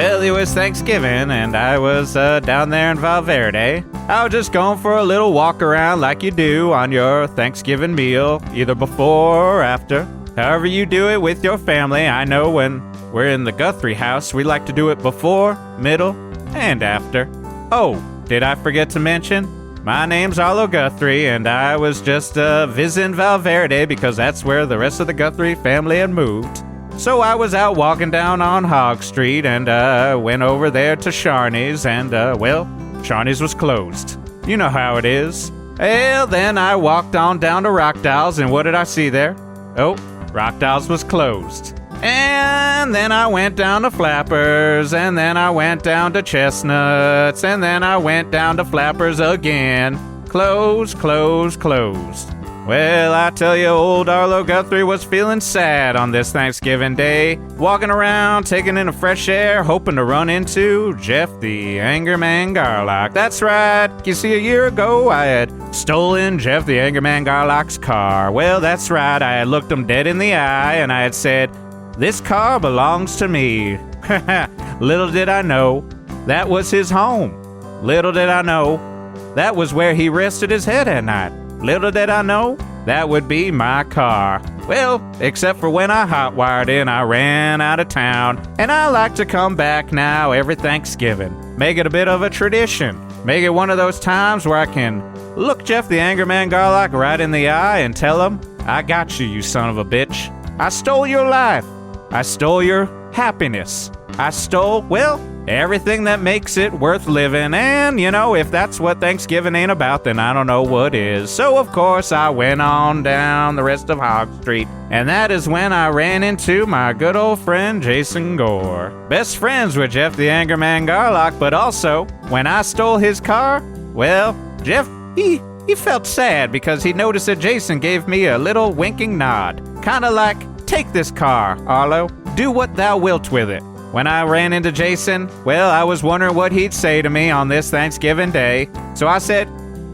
Well, it was Thanksgiving, and I was down there in Valverde. I was just going for a little walk around like you do on your Thanksgiving meal, either before or after. However you do it with your family. I know when we're in the Guthrie house, we like to do it before, middle, and after. Oh, did I forget to mention? My name's Arlo Guthrie, and I was just visiting Valverde because that's where the rest of the Guthrie family had moved. So I was out walking down on Hog Street and went over there to Sharney's, and Sharney's was closed. You know how it is. Well, then I walked on down to Rockdale's, and what did I see there? Oh, Rockdale's was closed. And then I went down to Flappers, and then I went down to Chestnuts, and then I went down to Flappers again. Closed, closed, closed. Well, I tell you, old Arlo Guthrie was feeling sad on this Thanksgiving day, walking around, taking in the fresh air, hoping to run into Jeff the Anger Man Garlock. That's right. You see, a year ago, I had stolen Jeff the Anger Man Garlock's car. Well, that's right. I had looked him dead in the eye, and I had said, "This car belongs to me." Little did I know, that was his home. Little did I know, that was where he rested his head at night. Little did I know, that would be my car. Well, except for when I hotwired in, I ran out of town, and I like to come back now every Thanksgiving. Make it a bit of a tradition. Make it one of those times where I can look Jeff the Anger Man Garlock right in the eye and tell him, "I got you, you son of a bitch. I stole your life. I stole your happiness. I stole, everything that makes it worth living, and, if that's what Thanksgiving ain't about, then I don't know what is." So, of course, I went on down the rest of Hog Street, and that is when I ran into my good old friend Jason Gore. Best friends with Jeff the Anger Man Garlock, but also, when I stole his car, Jeff, he felt sad because he noticed that Jason gave me a little winking nod. Kinda like, "Take this car, Arlo. Do what thou wilt with it." When I ran into Jason, I was wondering what he'd say to me on this Thanksgiving day. So I said,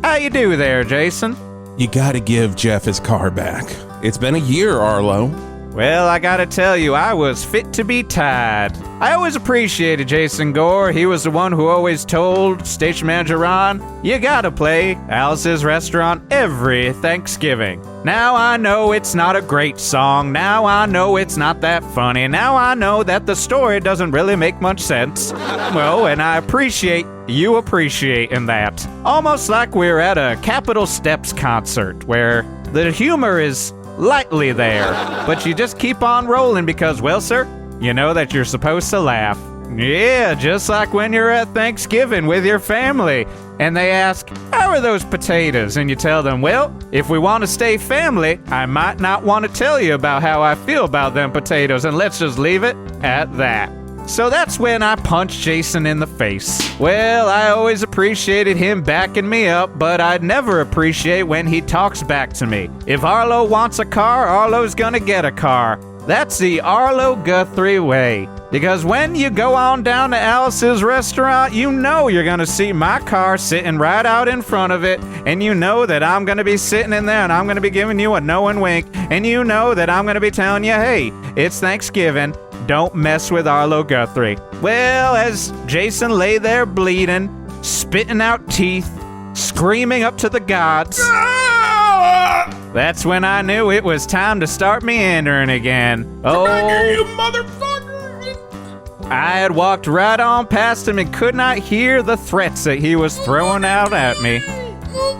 "How you do there, Jason?" You gotta give Jeff his car back. It's been a year, Arlo. Well, I gotta tell you, I was fit to be tied. I always appreciated Jason Gore. He was the one who always told Station Manager Ron, "You gotta play Alice's Restaurant every Thanksgiving." Now I know it's not a great song. Now I know it's not that funny. Now I know that the story doesn't really make much sense. And I appreciate you appreciating that. Almost like we're at a Capitol Steps concert where the humor is lightly there, but you just keep on rolling because, sir, you know that you're supposed to laugh. Yeah, just like when you're at Thanksgiving with your family, and they ask, "How are those potatoes?" And you tell them, "If we want to stay family, I might not want to tell you about how I feel about them potatoes, and let's just leave it at that." So that's when I punched Jason in the face. I always appreciated him backing me up, but I'd never appreciate when he talks back to me. If Arlo wants a car, Arlo's gonna get a car. That's the Arlo Guthrie way. Because when you go on down to Alice's Restaurant, you know you're gonna see my car sitting right out in front of it, and you know that I'm gonna be sitting in there and I'm gonna be giving you a knowing wink, and you know that I'm gonna be telling you, "Hey, it's Thanksgiving. Don't mess with Arlo Guthrie." As Jason lay there bleeding, spitting out teeth, screaming up to the gods, that's when I knew it was time to start meandering again. Come back here, you motherfucker! I had walked right on past him and could not hear the threats that he was throwing out at me.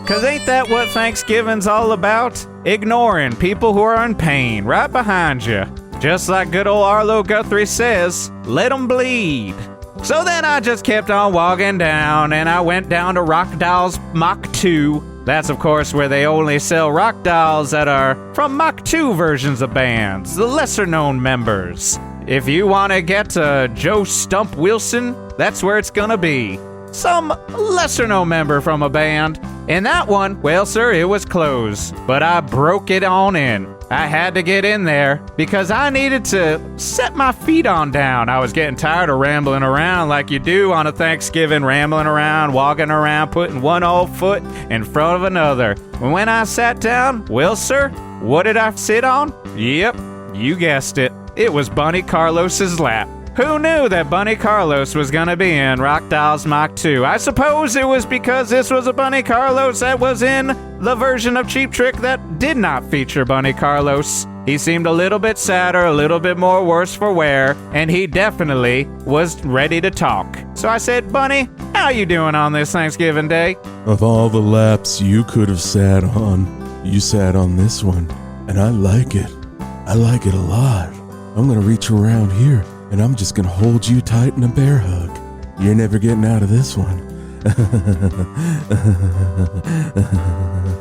'Cause ain't that what Thanksgiving's all about? Ignoring people who are in pain right behind you. Just like good old Arlo Guthrie says, let 'em bleed. So then I just kept on walking down, and I went down to Rock Dolls Mach 2. That's, of course, where they only sell rock dolls that are from Mach 2 versions of bands, the lesser-known members. If you want to get Joe Stump Wilson, that's where it's gonna be. Some lesser-known member from a band. And that one, sir, it was closed. But I broke it on in. I had to get in there because I needed to set my feet on down. I was getting tired of rambling around like you do on a Thanksgiving, rambling around, walking around, putting one old foot in front of another. When I sat down, sir, what did I sit on? Yep, you guessed it. It was Bunny Carlos's lap. Who knew that Bunny Carlos was gonna be in Rock Dolls Mach 2? I suppose it was because this was a Bunny Carlos that was in the version of Cheap Trick that did not feature Bunny Carlos. He seemed a little bit sadder, a little bit more worse for wear, and he definitely was ready to talk. So I said, Bunny, how you doing on this Thanksgiving Day? Of all the laps you could have sat on, you sat on this one, and I like it. I like it a lot. I'm gonna reach around here, and I'm just gonna hold you tight in a bear hug. You're never getting out of this one.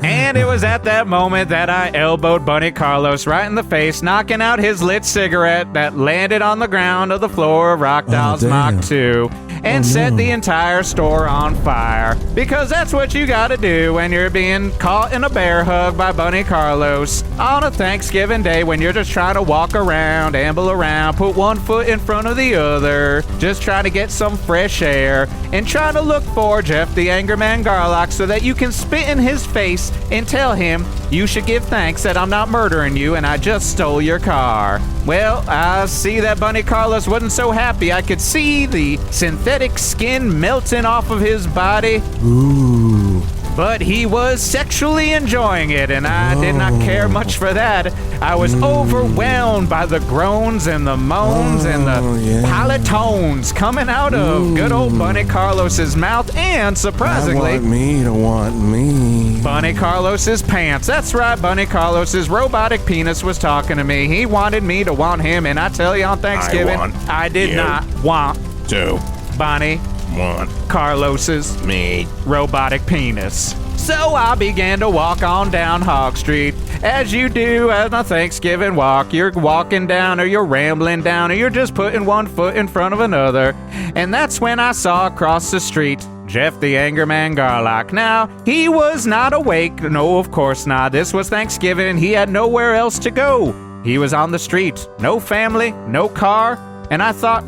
And it was at that moment that I elbowed Bunny Carlos right in the face, knocking out his lit cigarette that landed on the ground of the floor of Rock Dolls Mach 2 and set the entire store on fire. Because that's what you gotta do when you're being caught in a bear hug by Bunny Carlos on a Thanksgiving Day when you're just trying to walk around, amble around, put one foot in front of the other, just trying to get some fresh air and trying to look for Jeff the Angry Man Garlock so that you can spit in his face and tell him you should give thanks that I'm not murdering you and I just stole your car. Well, I see that Bunny Carlos wasn't so happy. I could see the synthetic skin melting off of his body. Ooh. But he was sexually enjoying it, and I did not care much for that. I was overwhelmed by the groans and the moans and the polytones coming out of good old Bunny Carlos's mouth, and surprisingly, I want me to want me. Bunny Carlos's pants. That's right, Bunny Carlos's robotic penis was talking to me. He wanted me to want him, and I tell you on Thanksgiving, I did not want to Bunny want Carlos's me robotic penis. So I began to walk on down Hog Street, as you do on a Thanksgiving walk. You're walking down, or you're rambling down, or you're just putting one foot in front of another. And that's when I saw across the street Jeff the Angry Man Garlock. Now, he was not awake. No, of course not. This was Thanksgiving. He had nowhere else to go. He was on the street. No family, no car. And I thought,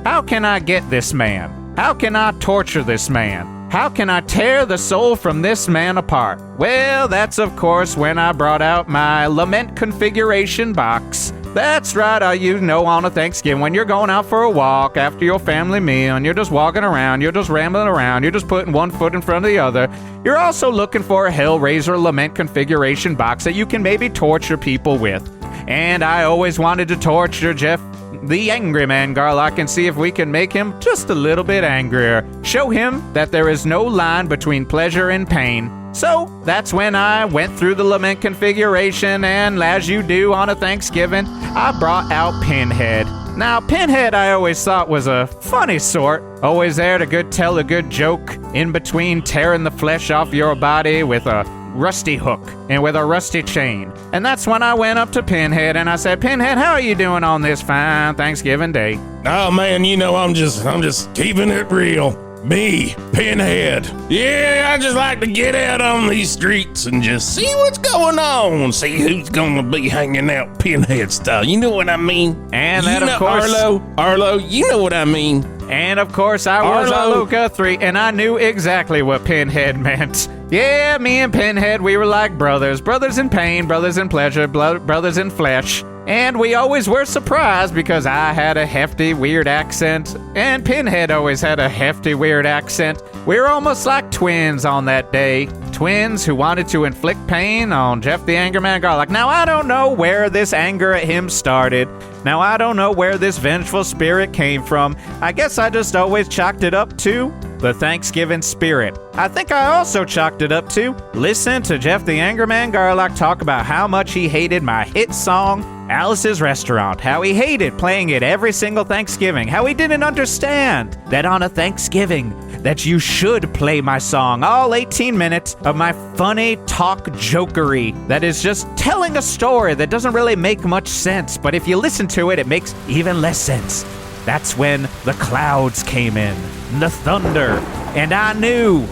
how can I get this man? How can I torture this man? How can I tear the soul from this man apart? Well, that's of course when I brought out my lament configuration box. That's right, on a Thanksgiving, when you're going out for a walk after your family meal and you're just walking around, you're just rambling around, you're just putting one foot in front of the other, you're also looking for a Hellraiser lament configuration box that you can maybe torture people with. And I always wanted to torture Jeff the Angry Man Garlock and see if we can make him just a little bit angrier. Show him that there is no line between pleasure and pain. So that's when I went through the lament configuration, and as you do on a Thanksgiving, I brought out Pinhead. Now, Pinhead I always thought was a funny sort, always there to tell a good joke in between tearing the flesh off your body with a rusty hook and with a rusty chain. And that's when I went up to Pinhead and I said, Pinhead, how are you doing on this fine Thanksgiving Day? Oh man, I'm just keeping it real. Me, Pinhead. Yeah, I just like to get out on these streets and just see what's going on. See who's gonna be hanging out Pinhead style. You know what I mean? And that, of course, Arlo, you know what I mean. And of course, I was Arlo Guthrie, and I knew exactly what Pinhead meant. Yeah, me and Pinhead, we were like brothers. Brothers in pain, brothers in pleasure, brothers in flesh. And we always were surprised because I had a hefty, weird accent, and Pinhead always had a hefty, weird accent. We were almost like twins on that day. Twins who wanted to inflict pain on Jeff the Angry Man Garlock. Now, I don't know where this anger at him started. Now, I don't know where this vengeful spirit came from. I guess I just always chalked it up to the Thanksgiving spirit. I think I also chalked it up to listen to Jeff the Angry Man Garlock talk about how much he hated my hit song, Alice's Restaurant, how he hated playing it every single Thanksgiving, how he didn't understand that on a Thanksgiving that you should play my song, all 18 minutes of my funny talk jokery that is just telling a story that doesn't really make much sense, but if you listen to it, it makes even less sense. That's when the clouds came in, the thunder, and I knew,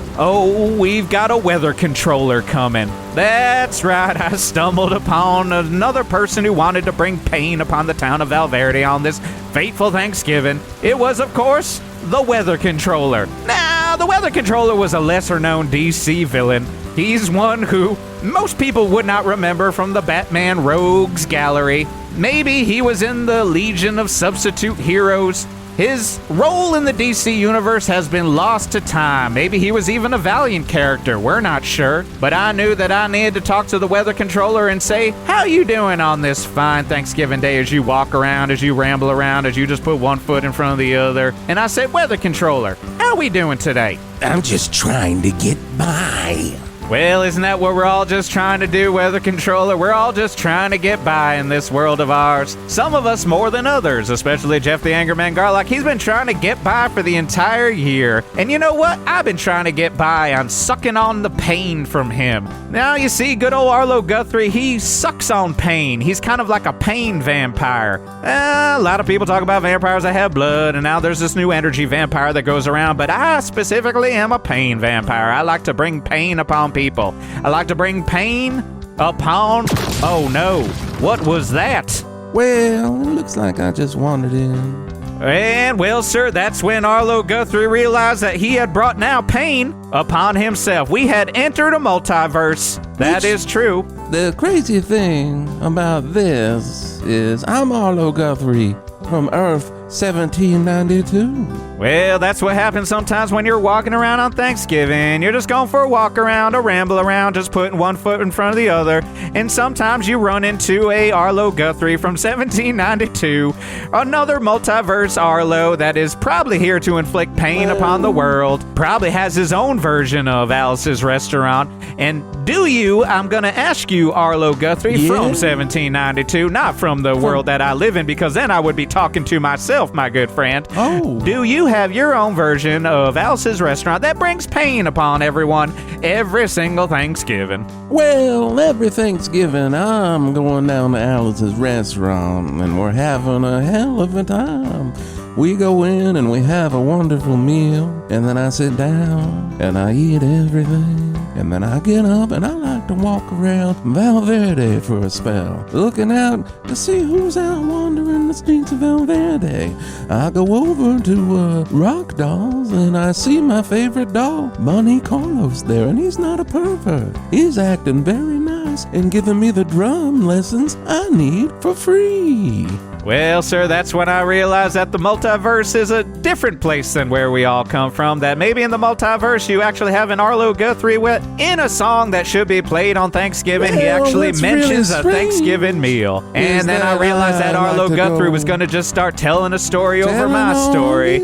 we've got a weather controller coming. That's right, I stumbled upon another person who wanted to bring pain upon the town of Valverde on this fateful Thanksgiving. It was, of course, the weather controller. Now, the weather controller was a lesser-known DC villain, He's one who most people would not remember from the Batman Rogues Gallery. Maybe he was in the Legion of Substitute Heroes. His role in the DC universe has been lost to time. Maybe he was even a Valiant character, we're not sure. But I knew that I needed to talk to the weather controller and say, how you doing on this fine Thanksgiving day as you walk around, as you ramble around, as you just put one foot in front of the other? And I said, weather controller, how we doing today? I'm just trying to get by. Well, isn't that what we're all just trying to do, weather controller? We're all just trying to get by in this world of ours. Some of us more than others, especially Jeff the Angerman Garlock. He's been trying to get by for the entire year. And you know what? I've been trying to get by on sucking on the pain from him. Now, you see, good old Arlo Guthrie, he sucks on pain. He's kind of like a pain vampire. A lot of people talk about vampires that have blood, and now there's this new energy vampire that goes around, but I specifically am a pain vampire. I like to bring pain upon people. I like to bring pain upon... Oh no, what was that? Well, it looks like I just wandered in. And, well, sir, that's when Arlo Guthrie realized that he had brought now pain upon himself. We had entered a multiverse. That is true. The crazy thing about this is I'm Arlo Guthrie from Earth 1792. Well, that's what happens sometimes when you're walking around on Thanksgiving. You're just going for a walk around, a ramble around, just putting one foot in front of the other. And sometimes you run into a Arlo Guthrie from 1792, another multiverse Arlo that is probably here to inflict pain upon the world, probably has his own version of Alice's Restaurant. And I'm going to ask you, Arlo Guthrie, from 1792, not from the world that I live in, because then I would be talking to myself, my good friend. Oh. Do you have your own version of Alice's Restaurant that brings pain upon everyone every single Thanksgiving? Well, every Thanksgiving, I'm going down to Alice's Restaurant, and we're having a hell of a time. We go in and we have a wonderful meal, and then I sit down and I eat everything, and then I get up and I like to walk around Valverde for a spell, looking out to see who's out wandering the streets of Valverde. I go over to Rock Dolls and I see my favorite doll, Bunny Carlos, there, and he's not a pervert. He's acting very nice and giving me the drum lessons I need for free. Well, sir, that's when I realized that the multiverse is a different place than where we all come from. That maybe in the multiverse you actually have an Arlo Guthrie in a song that should be played on Thanksgiving. He actually mentions a Thanksgiving meal. And then I realized that Arlo Guthrie was going to just start telling a story over my story.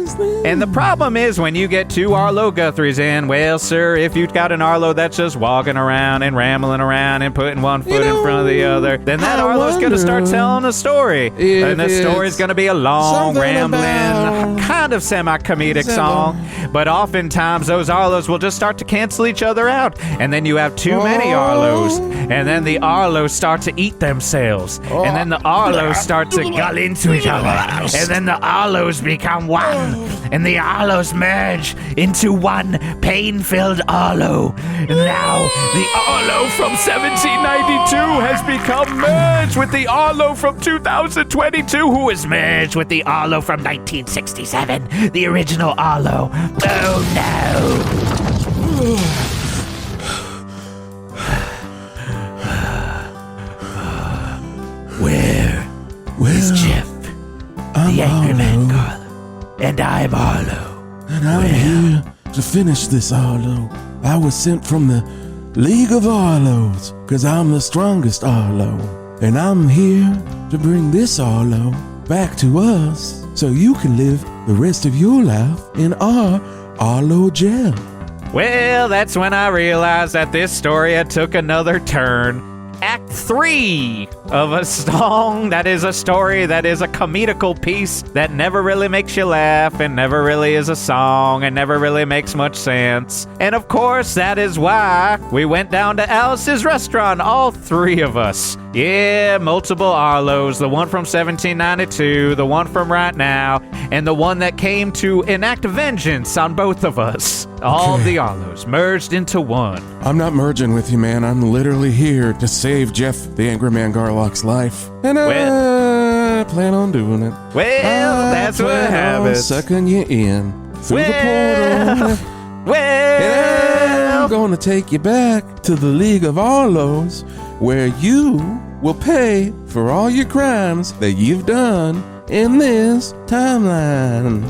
And the problem is when you get two Arlo Guthries in, well, sir, if you've got an Arlo that's just walking around and rambling around and putting one foot in front of the other, then that Arlo's going to start telling a story. And the story's going to be a long, rambling, kind of semi-comedic song. But oftentimes those Arlos will just start to cancel each other out. And then you have too many Arlos. And then the Arlos start to eat themselves. And then the Arlos start to gull into each other. And then the Arlos become one. And the Arlos merge into one pain-filled Arlo. And now the Arlo from 1792 has become merged with the Arlo from 2022, who is merged with the Arlo from 1967, the original Arlo. Oh no! Where is Jeff, the Angry Man Garlo? And I'm Arlo. And I'm here to finish this Arlo. I was sent from the League of Arlos, because I'm the strongest Arlo. And I'm here to bring this Arlo back to us so you can live the rest of your life in our Arlo gel. Well, that's when I realized that this story had took another turn. Act 3 of a song that is a story that is a comedical piece that never really makes you laugh and never really is a song and never really makes much sense. And of course, that is why we went down to Alice's Restaurant, all three of us. Yeah, multiple Arlos, the one from 1792, the one from right now, and the one that came to enact vengeance on both of us. All of the Arlos merged into one. I'm not merging with you, man. I'm literally here to save Jeff, the Angry Man Garlock's life. And I plan on doing it. Well, that's what happens. Sucking you in through the portal. Well, going to take you back to the League of Arlos, where you will pay for all your crimes that you've done in this timeline.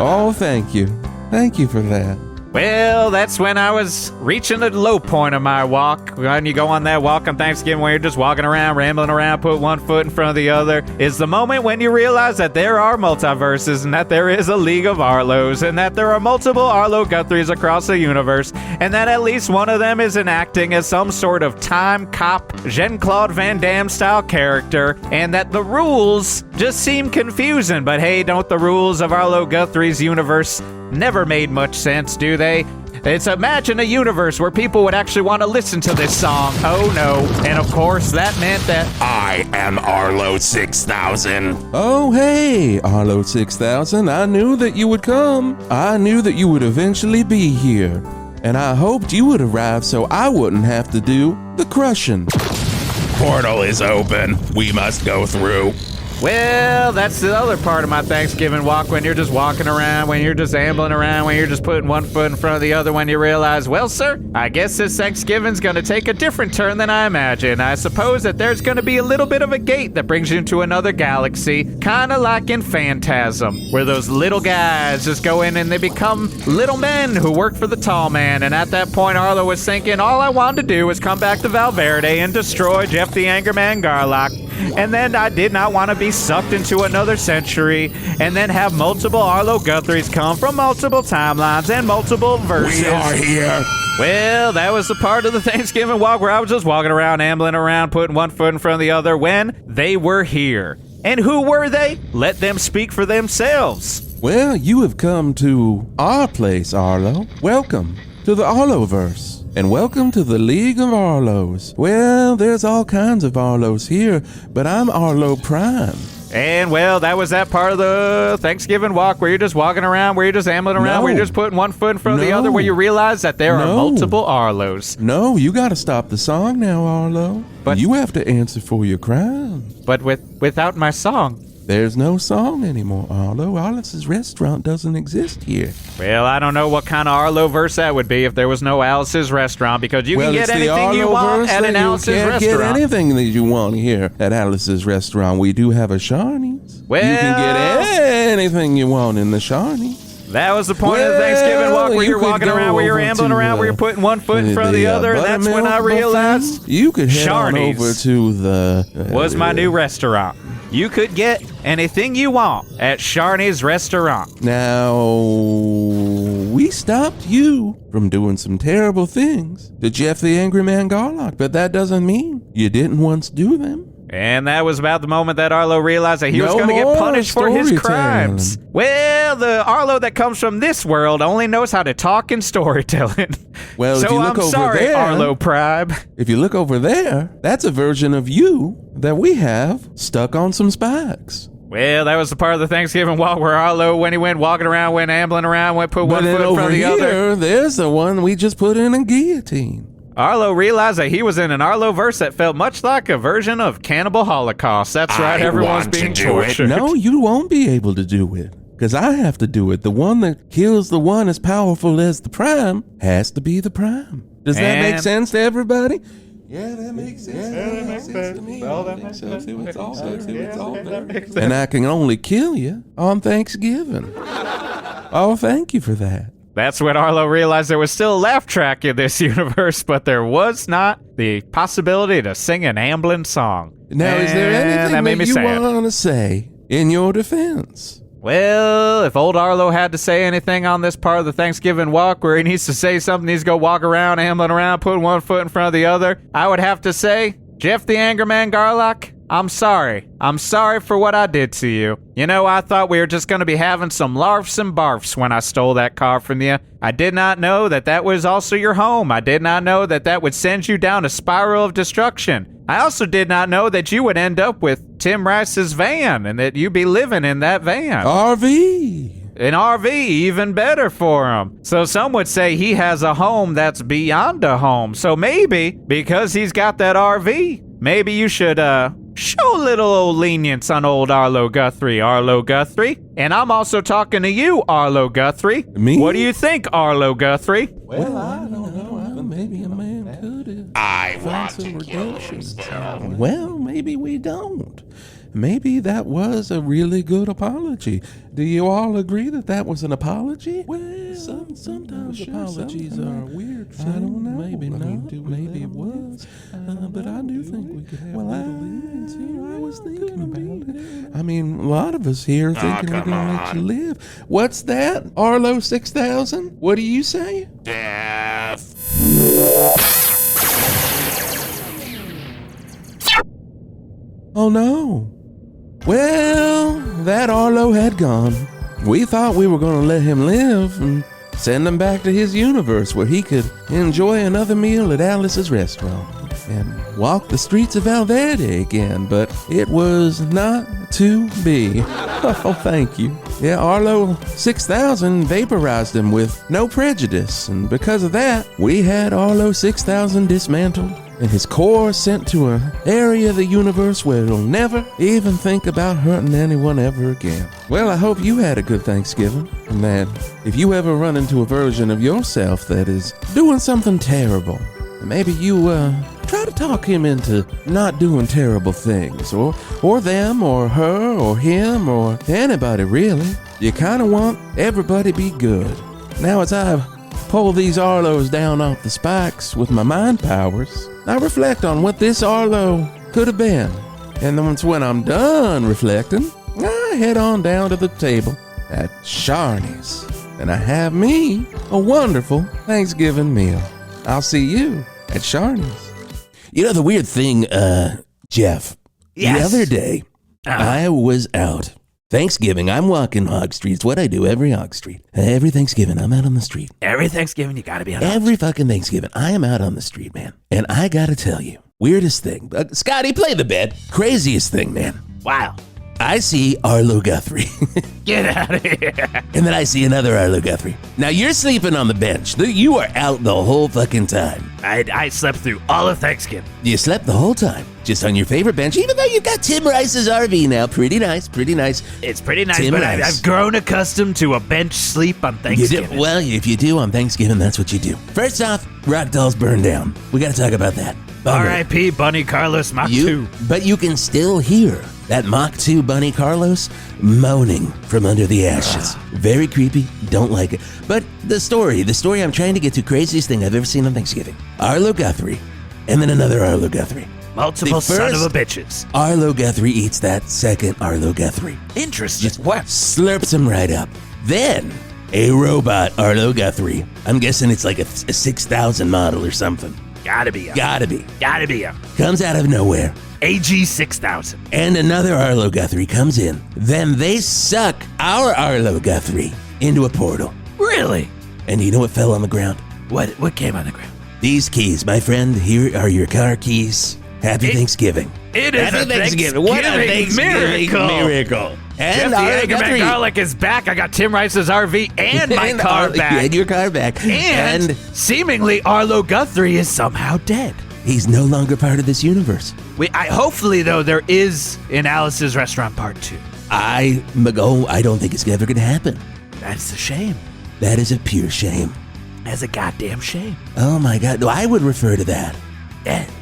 Oh, thank you. Thank you for that. Well, that's when I was reaching the low point of my walk. When you go on that walk on Thanksgiving where you're just walking around, rambling around, put one foot in front of the other, is the moment when you realize that there are multiverses and that there is a League of Arlos and that there are multiple Arlo Guthries across the universe and that at least one of them is enacting as some sort of time cop, Jean-Claude Van Damme style character, and that the rules just seem confusing. But hey, don't the rules of Arlo Guthrie's universe never made much sense, do they? It's imagine a universe where people would actually want to listen to this song. Oh no. And of course, that meant that I am Arlo 6000. Oh, hey, Arlo 6000. I knew that you would come. I knew that you would eventually be here. And I hoped you would arrive so I wouldn't have to do the crushing. Portal is open. We must go through. well, that's the other part of my Thanksgiving walk, when you're just walking around, when you're just ambling around, when you're just putting one foot in front of the other, when you realize, well, sir, I guess this Thanksgiving's gonna take a different turn than I imagined. I suppose that there's gonna be a little bit of a gate that brings you into another galaxy, kinda like in Phantasm, where those little guys just go in and they become little men who work for the tall man. And at that point, Arlo was thinking, all I wanted to do was come back to Valverde and destroy Jeff the Angerman Garlock. And then I did not want to be sucked into another century and then have multiple Arlo Guthries come from multiple timelines and multiple verses. We are here. Well, that was the part of the Thanksgiving walk where I was just walking around, ambling around, putting one foot in front of the other when they were here. And who were they? Let them speak for themselves. Well, you have come to our place, Arlo. Welcome to the Arloverse. And welcome to the League of Arlos. Well, there's all kinds of Arlos here, but I'm Arlo Prime. And, well, that was that part of the Thanksgiving walk where you're just walking around, where you're just ambling around, where you're just putting one foot in front of the other, where you realize that there are multiple Arlos. No, you gotta stop the song now, Arlo. But you have to answer for your crime. But without my song. There's no song anymore, Arlo. Alice's restaurant doesn't exist here. Well, I don't know what kind of Arlo verse that would be if there was no Alice's restaurant, because you can get anything you want at an Alice's restaurant. You can't get anything that you want here at Alice's restaurant. We do have a Shawnee's. Well, you can get anything you want in the Shawnee's. That was the point of the Thanksgiving walk, where you're walking around, where you're ambling around, where you're putting one foot in front of the other, and that's when I realized you could head on over to the... was my new restaurant. You could get anything you want at Sharney's restaurant. Now, we stopped you from doing some terrible things to Jeff the Angry Man Garlock, but that doesn't mean you didn't once do them. And that was about the moment that Arlo realized that he was going to get punished for his crimes. Well, the Arlo that comes from this world only knows how to talk and storytelling. Well, so if you look I'm over sorry, there, Arlo Prime. If you look over there, that's a version of you that we have stuck on some spikes. Well, that was the part of the Thanksgiving walk where Arlo, when he went walking around, went ambling around, went put one foot in front of the other. There's the one we just put in a guillotine. Arlo realized that he was in an Arlo verse that felt much like a version of Cannibal Holocaust. That's right, everyone's being tortured. No, you won't be able to do it, because I have to do it. The one that kills the one as powerful as the Prime has to be the Prime. Does that make sense to everybody? Yeah, that makes sense. That makes sense to me. It's all there. And I can only kill you on Thanksgiving. Oh, thank you for that. That's when Arlo realized there was still a laugh track in this universe, but there was not the possibility to sing an ambling song. Now, is there anything that you want to say in your defense? Well, if old Arlo had to say anything on this part of the Thanksgiving walk where he needs to say something, needs to go walk around, ambling around, putting one foot in front of the other, I would have to say, Jeff the Angerman Garlock, I'm sorry. I'm sorry for what I did to you. You know, I thought we were just going to be having some larfs and barfs when I stole that car from you. I did not know that that was also your home. I did not know that that would send you down a spiral of destruction. I also did not know that you would end up with Tim Rice's van and that you'd be living in that van. RV. An RV, even better for him. So some would say he has a home that's beyond a home. So maybe, because he's got that RV, maybe you should, show a little old lenience on old Arlo Guthrie, Arlo Guthrie. And I'm also talking to you, Arlo Guthrie. Me? What do you think, Arlo Guthrie? Well, I don't know. maybe a man could have I found want some to kill redemption. him still. Well, maybe we don't. Maybe that was a really good apology. Do you all agree that that was an apology? Well, sometimes apologies are a weird thing. I don't know. Maybe not. Maybe it was. But I do think we could have a little leniency. I was thinking about it. I mean, a lot of us here thinking we're come going to let on. you live. What's that? Arlo 6000? What do you say? Death. Oh no. Well, that Arlo had gone. We thought we were going to let him live and send him back to his universe where he could enjoy another meal at Alice's restaurant and walk the streets of Valverde again, but it was not to be. Oh, thank you. Yeah, Arlo 6000 vaporized him with no prejudice, and because of that, we had Arlo 6000 dismantled and his core sent to an area of the universe where it'll never even think about hurting anyone ever again. Well, I hope you had a good Thanksgiving, and that if you ever run into a version of yourself that is doing something terrible, maybe you try to talk him into not doing terrible things, or them, or her, or him, or anybody really. You kind of want everybody to be good. Now, as I pull these Arlos down off the spikes with my mind powers, I reflect on what this Arlo could have been. And then when I'm done reflecting, I head on down to the table at Sharney's, and I have me a wonderful Thanksgiving meal. I'll see you at Sharney's. You know the weird thing, Jeff? Yes. The other day, I was out. Thanksgiving, I'm walking Hog Street. It's what I do every Hog Street. Every Thanksgiving, I'm out on the street. Every Thanksgiving, you gotta be on. Every fucking Thanksgiving, I am out on the street, man. And I gotta tell you, weirdest thing. Scotty, play the bed. Craziest thing, man. Wow. I see Arlo Guthrie. Get out of here. And then I see another Arlo Guthrie. Now, you're sleeping on the bench. You are out the whole fucking time. I slept through all of Thanksgiving. You slept the whole time, just on your favorite bench, even though you got Tim Rice's RV now. Pretty nice, pretty nice. It's pretty nice, Tim but Rice. I've grown accustomed to a bench sleep on You Thanksgiving. do, well, if you do on Thanksgiving, that's what you do. First off, Rock Dolls burned down. We got to talk about that. Bummer. R.I.P. Bunny Carlos Mach 2. But you can still hear that Mach 2 Bunny Carlos moaning from under the ashes. Very creepy. Don't like it. But the story I'm trying to get to, craziest thing I've ever seen on Thanksgiving. Arlo Guthrie, and then another Arlo Guthrie. Multiple The son of a first- bitches. Arlo Guthrie eats that second Arlo Guthrie. Interesting. Just slurps him right up. Then, a robot Arlo Guthrie. I'm guessing it's like a 6000 model or something. Gotta be a. Gotta be. Gotta be a. Comes out of nowhere. AG 6000. And another Arlo Guthrie comes in. Then they suck our Arlo Guthrie into a portal. Really? And you know what fell on the ground? What came on the ground? These keys, my friend. Here are your car keys. Happy Thanksgiving. It is Happy a Thanksgiving What a Thanksgiving miracle. And Jeff the Arlo Anchorman Guthrie. Garlic is back. I got Tim Rice's RV and my And car Arlo- back. And your car back. And seemingly Arlo Guthrie is somehow dead. He's no longer part of this universe. Hopefully, though, there is an Alice's Restaurant Part 2. I don't think it's ever going to happen. That's a shame. That is a pure shame. That's a goddamn shame. Oh my God. I would refer to that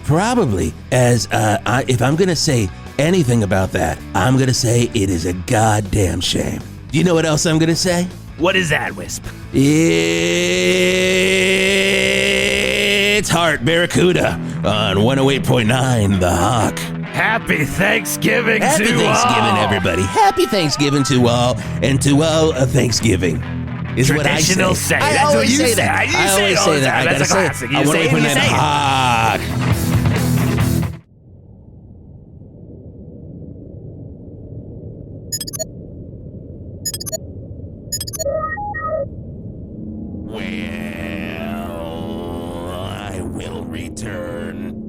probably as, if I'm going to say anything about that, I'm going to say it is a goddamn shame. Do you know what else I'm going to say? What is that, Wisp? It's Heart Barracuda on 108.9 The Hawk. Happy Thanksgiving Happy to Thanksgiving, all. everybody. Happy Thanksgiving to all, and to all a Thanksgiving. Is what I say. Traditional say. I That's what always you say say. that. You I say always it all say the that. time. I That's gotta a say classic. it. You I want say to it put and you that say it. Hawk. Well, I will return